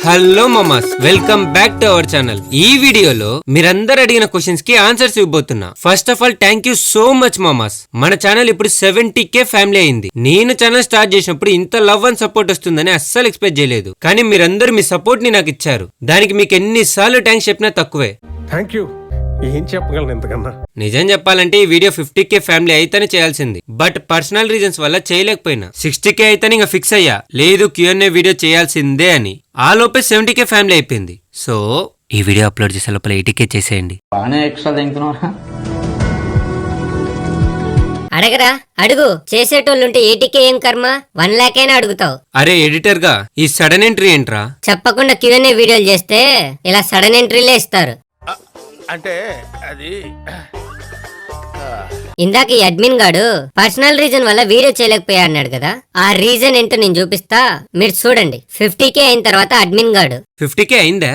Hello మామాస్, welcome back to our channel. ఈ వీడియోలో మీరందరూ అడిగిన క్వశ్చన్స్ కి ఆన్సర్స్ ఇవ్వబోతున్నా. First of all thank you so much మామాస్. మన ఛానల్ ఇప్పుడు 70K ఫ్యామిలీ అయింది. నేను ఛానల్ స్టార్ట్ చేసినప్పుడు ఇంత లవ్ అండ్ సపోర్ట్ వస్తుందని అస్సలు ఎక్స్పెక్ట్ చేయలేదు. కానీ మీరందరూ మీ సపోర్ట్ ని నాకు ఇచ్చారు. దానికి మీకు ఎన్నిసార్లు థ్యాంక్స్ చెప్పినా తక్కువే. Thank you. ఏం చెప్పగలను ఇంతకన్నా? నిజం చెప్పాలంటే ఈ వీడియో 50K ఫ్యామిలీ అయితేనే చేయాల్సింది. బట్ పర్సనల్ రీజన్స్ వల్ల చేయలేకపోయినా. 60K అయితేనే ఇంకా ఫిక్స్ అయ్యా, లేదు Q&A వీడియో చేయాల్సిందే అని. ఆ లోపే 70K ఫ్యామిలీ అయిపోయింది. సో ఈ వీడియో అప్లోడ్ చేసే లోపల 80K చేసేయండి. అడగరా, అడుగు. చేసేటోళ్ళుంటే 80K ఏం కర్మ, 1 lakh అయినా అడుగుతావు. అరే ఎడిటర్ గా, ఈ సడన్ ఎంట్రీ ఏంట్రా? చెప్పకుండా Q&A వీడియోలు చేస్తే ఇలా సడన్ ఎంట్రీలే ఇస్తారు. అంటే అది ఇందాక ఈ అడ్మిన్ గాడు పర్సనల్ రీజన్ వల్ల వీడియో చేయలేకపోయా అన్నాడు కదా. ఆ రీజన్ ఏంటో నేను చూపిస్తా, మీరు చూడండి. 50K అయిన తర్వాత అడ్మిన్ గాడు 50K అయిందా?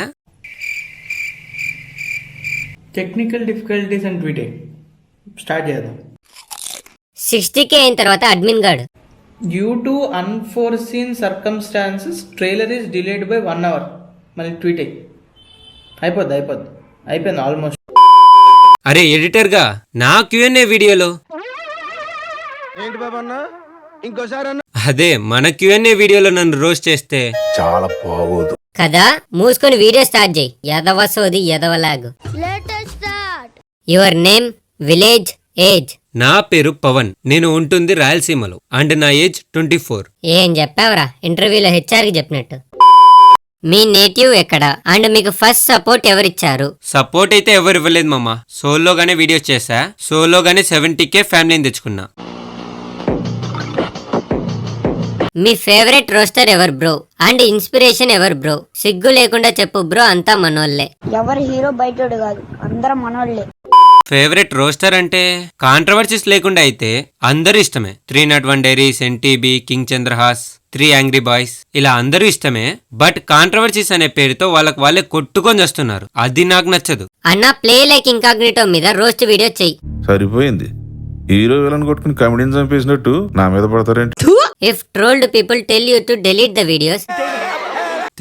Technical difficulties and tweeting start చేద్దాం. 60K అయిన తర్వాత అడ్మిన్ గాడు due to unforeseen circumstances trailer is delayed by 1 hour. మళ్ళీ ట్వీటింగ్ అయిపోయింది ఆల్మోస్ట్. అరే ఎడిటర్ గా, నా Q&A వీడియోలో ఏంటి బాబా అన్న? ఇంకోసారి అన్న. అదే మన Q&A వీడియోలో నన్ను రోస్ట్ చేస్తే చాలా బాగోదు కదా. మూసుకొని వీడియో స్టార్ట్ చేయి. ఎదవ సోది, ఎదవలాగు. Your name, village, age. నా పేరు పవన్, నేను ఉంటుంది రాయలసీమలో అండ్ నా ఏజ్ 24. ఏం చెప్పావరా ఇంటర్వ్యూలో హెచ్ఆర్ కి చెప్పినట్టు. మీ నేటివ్ ఎక్కడ అండ్ మీకు ఫస్ట్ సపోర్ట్ ఎవరిచ్చారు? సపోర్ట్ అయితే ఎవరు ఇవ్వలేదు మామ. సోలోగానే వీడియోస్ చేసా, సోలోగానే 70K ఫ్యామిలీని తెచ్చుకున్నా. మీ ఫేవరెట్ రోస్టర్ ఎవరు బ్రో అండ్ ఇన్స్పిరేషన్ ఎవరు బ్రో? సిగ్గు లేకుండా చెప్పు బ్రో, అంతా మనోళ్లే. ఎవరు హీరో బయటోడు కాదు, అందరం మనోళ్లే. ఫేవరెట్ రోస్టర్ అంటే కాంట్రవర్సీస్ లేకుండా అయితే అందరూ ఇష్టమే. 301 diaries, NTB, king Chandrahas, 3 angry boys, ఇలా అందరూ ఇష్టమే. బట్ కాంట్రవర్సీస్ అనే పేరుతో వాళ్ళకి వాళ్ళే కొట్టుకొని వస్తున్నారు, అది నాకు నచ్చదు. అన్న ప్లే లైక్ ఇంకాగ్నిటో మీద రోస్ట్ వీడియో చెయ్యి. సరిపోయింది. హీరో విలన్ కొట్టుకుని కామెడీని చంపేసినట్టు నా మీద పడతారేంటి? If trolled people tell you to delete the videos.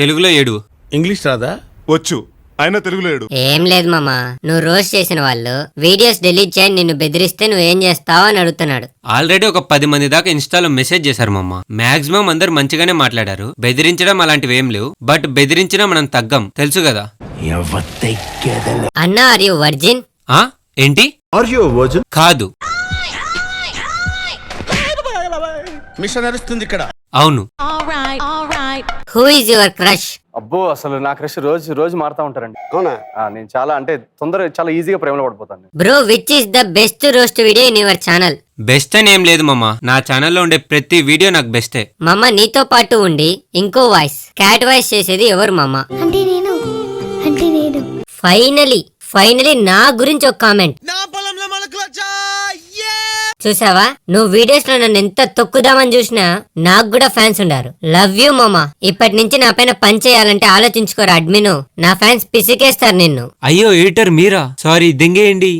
తెలుగులో ఏడు. ఇంగ్లీష్ రాదా? వచ్చు, ఆయన తెలుగులో ఏడు. ఏం లేదు మామ, నువ్వు రోస్ట్ చేసిన వాళ్ళు వీడియోస్ డిలీట్ చేయని నిన్ను బెదిరిస్తే నువ్వేం చేస్తావు అని అడుగుతున్నాడు. ఆల్రెడీ ఒక 10 మంది దాకా ఇన్స్టాలో మెసేజ్ చేశారు మామ. మాక్సిమం అందరు మంచిగానే మాట్లాడారు. బెదిరించడం అలాంటివి ఏం లేవు. బట్ బెదిరించినా మనం తగ్గం, తెలుసు కదా. అన్న ఆర్ యు వర్జిన్? ఏంటి? కాదు, మిషన్ నడుస్తుంది ఇక్కడ. అవును. Who is your crush? అబ్బో, అసలు నా క్రష్ రోజు మారుతా ఉంటారండి. అవునా? నేను చాలా ఈజీగా ప్రేమలో పడిపోతాను. Bro, which is the best roast video in your channel? Best అని ఏం లేదు మామ, నా ఛానల్లో ఉండే ప్రతి వీడియో నాకు బెస్టే. మామ నీతో పాటు ఉండి ఇంకో వాయిస్, క్యాట్ వాయిస్ చేసేది ఎవరు మామ? అంటే నేను ఫైనలీ నా గురించి ఒక కామెంట్. చూసావా, నువ్వు వీడియోస్ లో నన్ను ఎంత తొక్కుదామని చూసినా నాకు కూడా ఫ్యాన్స్ ఉండారు. లవ్ యూ మామా. ఇప్పటి నుంచి నా పైన పని చేయాలంటే ఆలోచించుకోరా అడ్మిను. నా ఫ్యాన్స్ పిసికేస్తారు నిన్ను. అయ్యో ఎడిటర్ మీరా? సారీ, దెంగేయండి.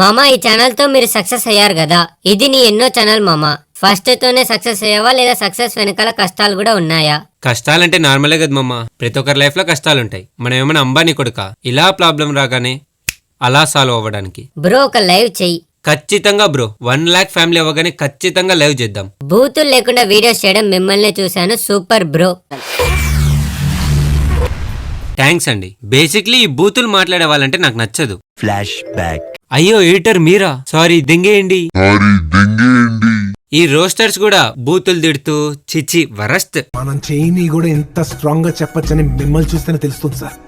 మామా, ఈ ఛానల్ తో మీరు సక్సెస్ అయ్యారు కదా, ఇది నీ ఎన్నో ఛానల్ మామా. ఫస్ట్ తోనే సక్సెస్ అయ్యావా లేదా సక్సెస్ వెనకాల కష్టాలు కూడా ఉన్నాయా? కష్టాలంటే నార్మలే కదా మామ, ప్రతి ఒక్కరి లైఫ్ లో కష్టాలుంటాయి. మనం ఏమైనా అంబానీ కొడుక ఇలా ప్రాబ్లం రాగానే అలా సాల్వ్ అవ్వడానికి? బ్రో ఒక లైవ్ చెయ్యి. ఖచ్చితంగా బ్రో, 1 lakh ఫ్యామిలీ అవ్వగానే ఖచ్చితంగా లైవ్ చేద్దాం. బూతులు లేకుండా వీడియోస్ చేయడం మిమ్మల్ని చూశాను, సూపర్ బ్రో. థ్యాంక్స్ అండి. బేసిక్లీ ఈ బూతులు మాట్లాడే వాళ్ళంటే నాకు నచ్చదు. Flash back. అయ్యో ఎడిటర్ మీరా? సారీ, దెంగేయండి. ఈ రోస్టర్స్ కూడా బూతులు తిడుతూ చిచ్చి వరస్ట్. మనం చేయని కూడా ఎంత స్ట్రాంగ్ గా చెప్పొచ్చని మిమ్మల్ని చూస్తేనే తెలుస్తుంది సార్.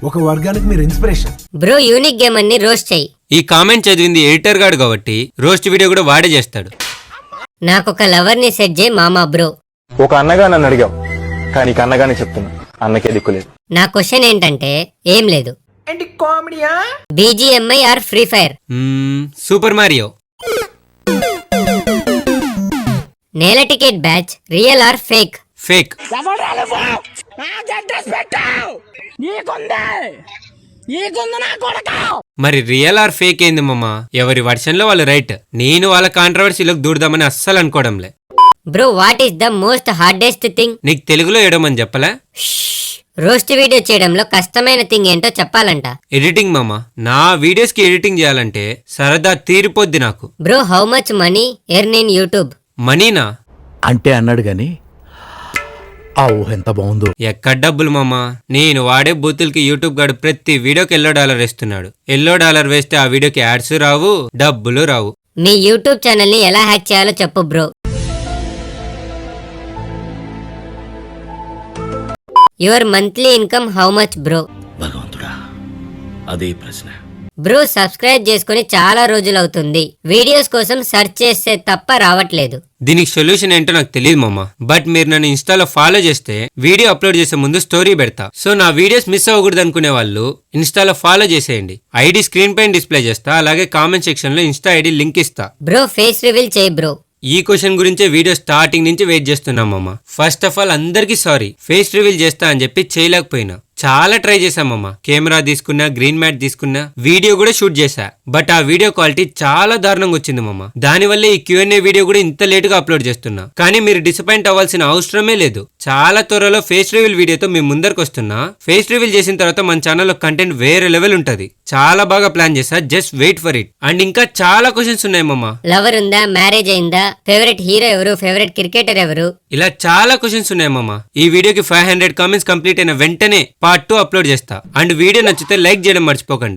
ఒక వర్గానికి మీరు ఇన్స్పిరేషన్. బ్రో యూనిక్ గేమ్ అన్ని రోస్ట్ చెయ్యి. ఈ కామెంట్ చదివింది ఎడిటర్ గాడు కాబట్టి రోస్ట్ వీడియో కూడా వాడే చేస్తాడు. నాకొక లవర్ ని సెట్ చేయి మామా బ్రో. ఒక అన్నగా నన్ను అడిగాం, కానీ అన్నగానే చెప్తున్నా, అన్నకే దిక్కులేదు. నా క్వశ్చన్ ఏంటంటే ఏం లేదు. ఏంటి కామెడీయా? BGMI or free fire? Super Mario. నేల ticket batch real or fake? Fake. మరి రియల్ ఆర్ ఫేక్ ఏంది మామ? ఎవరి వర్షన్ లో వాళ్ళు రైట్. నేను వాళ్ళ కాంట్రవర్సీలోకి దూడదామని అస్సలు అనుకోవడంలే. Bro what is the most hardest thing? నీకు తెలుగులో ఏడమని చెప్పలే? రోస్ట్ వీడియో చేయడంలో కష్టమైన థింగ్ ఏంటో చెప్పాలంట. ఎడిటింగ్ మామ. నా వీడియోస్ కి ఎడిటింగ్ చేయాలంటే సరదా తీరిపోద్ది నాకు. Bro how much money earn in YouTube? మనీనా? అంటే అన్నాడు గాని ఆ ఊహ ఎంత బాగుందో. ఎక్కడ డబ్బులు మామ? నేను వాడే బూతులకి యూట్యూబ్ గాడు ప్రతి వీడియోకి $1 వేస్తున్నాడు. $1 వేస్తే ఆ వీడియోకి యాడ్స్ రావు, డబ్బులు రావు. మీ యూట్యూబ్ ఛానల్ ని ఎలా హ్యాక్ చేయాలో చెప్పు bro. Your monthly income how much bro? భగవంతుడా, అదే ప్రశ్న. బ్రో సబ్స్క్రైబ్ చేసుకుని చాలా రోజులు అవుతుంది, వీడియోస్ కోసం సెర్చ్ చేస్తే తప్ప రావట్లేదు. దీనికి సొల్యూషన్ ఏంటో నాకు తెలియదు మామ. బట్ మీరు నన్ను ఇన్స్టాలో ఫాలో చేస్తే వీడియో అప్లోడ్ చేసే ముందు స్టోరీ పెడతా. సో నా వీడియోస్ మిస్ అవ్వకూడదు అనుకునే వాళ్ళు ఇన్స్టాలో ఫాలో చేసేయండి. ఐడి స్క్రీన్ పైన డిస్ప్లే చేస్తా, అలాగే కామెంట్ సెక్షన్ లో ఇన్స్టా ఐడి లింక్ ఇస్తా. బ్రో ఫేస్ రివీల్ చేయి బ్రో. ఈ క్వశ్చన్ గురించే వీడియో స్టార్టింగ్ నుంచి వెయిట్ చేస్తున్నాం మామ. ఫస్ట్ ఆఫ్ ఆల్ అందరికీ సారీ, ఫేస్ రివీల్ చేస్తా అని చెప్పి చేయలేకపోయినా. చాలా ట్రై చేశామమ్మా. కెమెరా తీసుకున్నా, గ్రీన్ మ్యాట్ తీసుకున్నా, వీడియో కూడా షూట్ చేశా. బట్ ఆ వీడియో క్వాలిటీ చాలా దారుణంగా వచ్చింది మామ. దానివల్లే ఈ Q&A వీడియో కూడా ఇంత లేట్ గా అప్లోడ్ చేస్తున్నా. కానీ మీరు డిసప్పాయింట్ అవ్వాల్సిన అవసరమే లేదు. చాలా త్వరలో ఫేస్ రివీల్ వీడియోతో మీ ముందరకు వస్తున్నా. ఫేస్ రివీల్ చేసిన తర్వాత మన ఛానల్లో కంటెంట్ వేరే లెవెల్ ఉంటది. చాలా బాగా ప్లాన్ చేశా, just wait for it. And ఇంకా చాలా క్వశ్చన్స్ ఉన్నాయి మామ. లవర్ ఉందా? మ్యారేజ్ అయిందా? ఫేవరెట్ హీరో ఎవరు? ఫేవరెట్ క్రికెటర్ ఎవరు? ఇలా చాలా క్వశ్చన్స్ ఉన్నాయి మామ. ఈ వీడియోకి 500 కామెంట్స్ కంప్లీట్ అయిన వెంటనే పార్ట్ 2 అప్లోడ్ చేస్తా. అండ్ వీడియో నచ్చితే లైక్ చేయడం మర్చిపోకండి.